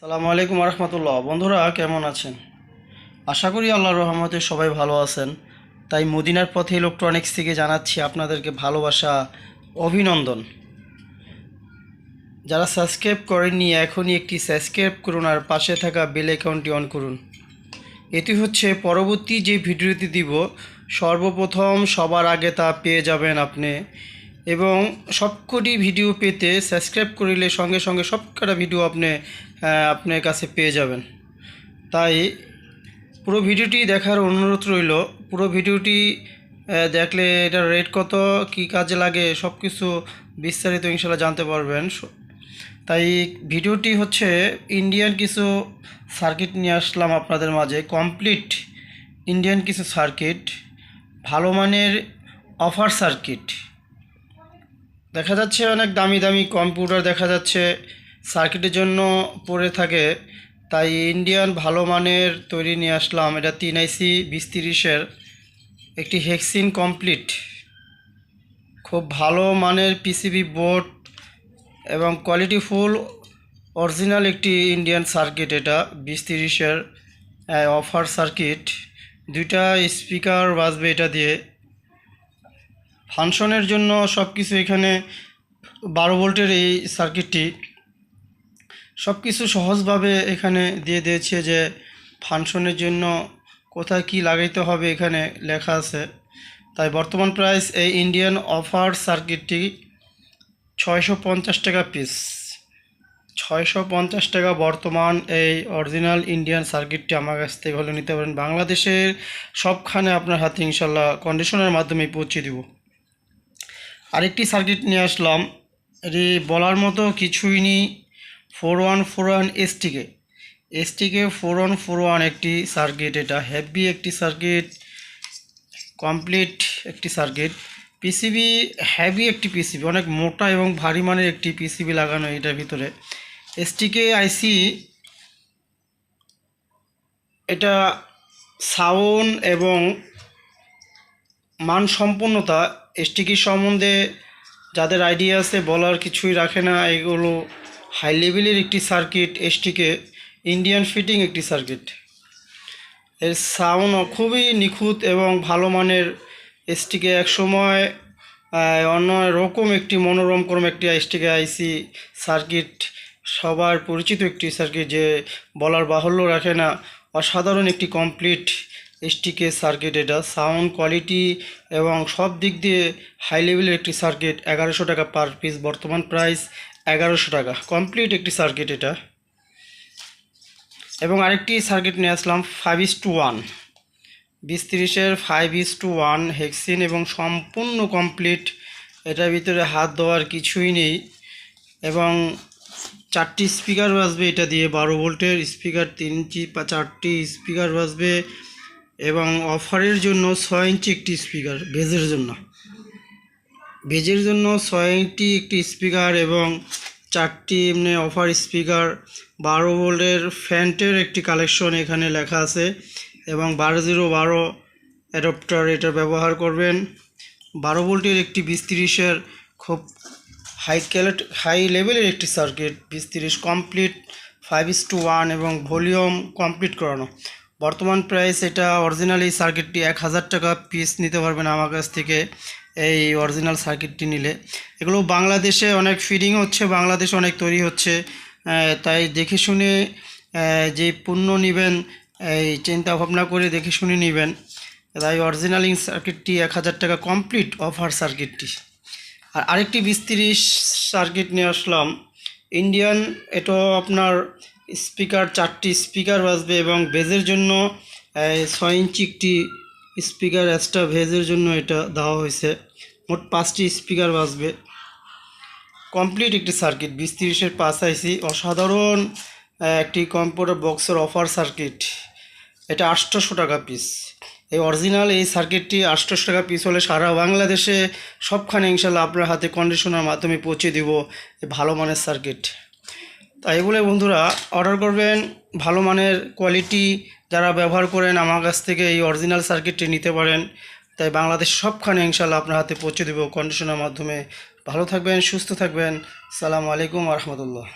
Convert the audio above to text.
সালামু আলাইকুম রহমতুল্লাহ। বন্ধুরা কেমন আছেন? আশা করি আল্লাহর রহমতে সবাই ভালো আছেন। তাই মদিনার পথে ইলেকট্রনিক্স থেকে জানাচ্ছি আপনাদেরকে ভালোবাসা, অভিনন্দন। যারা সাবস্ক্রাইব করেননি এখনই একটি সাবস্ক্রাইব করুন আর পাশে থাকা বেল আইকনটি অন করুন। এটি হচ্ছে পরবর্তী যে ভিডিওটি দিব সর্বপ্রথম সবার আগে তা পেয়ে যাবেন আপনি। এবং সবকটি ভিডিও পেতে সাবস্ক্রাইব করলে সঙ্গে সঙ্গে সবকটা ভিডিও আপনার কাছে পেয়ে যাবেন। তাই পুরো ভিডিওটি দেখার অনুরোধ রইল। পুরো ভিডিওটি দেখলে এটার রেট কত, কি কাজে লাগে, সব কিছু বিস্তারিত ইনশাল্লাহ জানতে পারবেন। তাই ভিডিওটি হচ্ছে ইন্ডিয়ান কিছু সার্কিট নিয়ে আসলাম আপনাদের মাঝে। কমপ্লিট ইন্ডিয়ান কিছু সার্কিট, ভালো মানের অফার সার্কিট। দেখা যাচ্ছে অনেক দামি দামি কম্পিউটার দেখা যাচ্ছে সার্কিটের জন্য পড়ে থাকে, তাই ইন্ডিয়ান ভালো মানের তৈরি নিয়ে আসলাম। এটা 3IC 2030-এর একটি হেক্সিন কমপ্লিট, খুব ভালো মানের পিসিবি বোর্ড এবং কোয়ালিটিফুল অরিজিনাল একটি ইন্ডিয়ান সার্কিট। এটা 2030-এর অফার সার্কিট। দুইটা স্পিকার বাজবে এটা দিয়ে। ফাংশনের জন্য সব কিছু এখানে 12 ভোল্টের এই সার্কিটটি সব কিছু সহজভাবে এখানে দিয়ে দিয়েছে যে ফাংশনের জন্য কোথায় কি লাগাইতে হবে এখানে লেখা আছে। তাই বর্তমান প্রাইস এই ইন্ডিয়ান অফার সার্কিটটি 650 টাকা পিস। 650 টাকা বর্তমান এই অরিজিনাল ইন্ডিয়ান সার্কিটটি আমার কাছ থেকে হলে নিতে পারেন। বাংলাদেশের সবখানে আপনার হাতে ইনশাল্লাহ কন্ডিশনের মাধ্যমে পৌঁছে দিব। আরেকটি সার্কিট নিয়ে আসলাম, এটি বলার মতো কিছুই নেই। 4141 এসটিকে 4141 একটি সার্কিট। এটা হেভি একটি সার্কিট, কমপ্লিট একটি সার্কিট। পিসিবি হেভি একটি পিসিবি, অনেক মোটা এবং ভারী মানের একটি পিসিবি লাগানো এটার ভিতরে। এসটিকে আইসি, এটা সাউন্ড এবং মানসম্পন্নতা এসটিকে সম্বন্ধে যাদের আইডিয়া আছে বলার কিছুই রাখে না। এগুলো হাই লেভেলের একটি সার্কিট। এসটিকে ইন্ডিয়ান ফিটিং একটি সার্কিট। এর সাউন্ড খুবই নিখুঁত এবং ভালো মানের। এসটিকে একসময় অন্য রকম একটি মনোরম একটি এসটিকে আইসি সার্কিট, সবার পরিচিত একটি সার্কিট যে বলার বাহুল্য রাখে না। অসাধারণ একটি কমপ্লিট এসটিকে সার্কিট। এটা সাউন্ড কোয়ালিটি এবং সব দিক দিয়ে হাই লেভেলের একটি সার্কিট। 1100 টাকা পার পিস, বর্তমান প্রাইস 1100 টাকা। কমপ্লিট একটি সার্কিট এটা। এবং আরেকটি সার্কিট নিয়ে আসলাম 5:1 2030-এর 5:1 হেক্সিন এবং সম্পূর্ণ কমপ্লিট। এটার ভিতরে হাত দেওয়ার কিছুই নেই। এবং 4টি স্পিকার বাজবে এটা দিয়ে। 12 ভোল্টের স্পিকার, 3 ইঞ্চি 4টি স্পিকার বাজবে। এবং অফারের জন্য 6 ইঞ্চি একটি স্পিকার, বেজের জন্য 6 ইঞ্চি একটি স্পিকার এবং 4টি এমনি অফার স্পিকার। 12 ভোল্টের ফ্যান্টের একটি কালেকশন এখানে লেখা আছে এবং 12012 অ্যাডাপ্টার এটা ব্যবহার করবেন। 12 ভোল্টের একটি 2030-এর খুব হাই লেভেলের একটি সার্কিট। 2030 কমপ্লিট 5:1 এবং ভলিউম কমপ্লিট করানো। বর্তমান প্রাইস এটা অরিজিনাল এই সার্কিটটি 1000 টাকা পিস নিতে পারবেন আমার কাছ থেকে এই অরিজিনাল সার্কিটটি নিলে। এগুলো বাংলাদেশে অনেক ফিডিং হচ্ছে, বাংলাদেশে অনেক তৈরি হচ্ছে। তাই দেখে শুনে যে পণ্য নেবেন এই চিন্তা ভাবনা করে দেখে শুনে নেবেন। তাই অরিজিনাল এই সার্কিটটি 1000 টাকা কমপ্লিট অফার সার্কিটটি। আর আরেকটি 2030 সার্কিট নিয়ে আসলাম ইন্ডিয়ান। এটাও আপনার স্পিকার, 4টি স্পিকার বাজবে এবং বেজের জন্য 6 ইঞ্চি একটি স্পিকার এক্সট্রা ভেজের জন্য এটা দেওয়া হয়েছে। মোট 5টি স্পিকার বাজবে। কমপ্লিট একটি সার্কিট 2030-এর 5IC। অসাধারণ একটি কম্পিউটার বক্সের অফার সার্কিট। এটা 800 টাকা পিস। এই অরিজিনাল এই সার্কিটটি 800 টাকা পিস হলে সারা বাংলাদেশে সবখানে ইনশাল্লাহ আপনার হাতে কন্ডিশনের মাধ্যমে পৌঁছে দিব এই ভালো মানের সার্কিট। তাই বলে বন্ধুরা অর্ডার করবেন। ভালো মানের কোয়ালিটি যারা ব্যবহার করেন আমার কাছ থেকে এই অরিজিনাল সার্কিটটি নিতে পারেন। তাই বাংলাদেশ সবখানে ইনশাল্লাহ আপনার হাতে পৌঁছে দেব কন্ডিশনের মাধ্যমে। ভালো থাকবেন, সুস্থ থাকবেন। আসসালামু আলাইকুম রহমতুল্লাহ।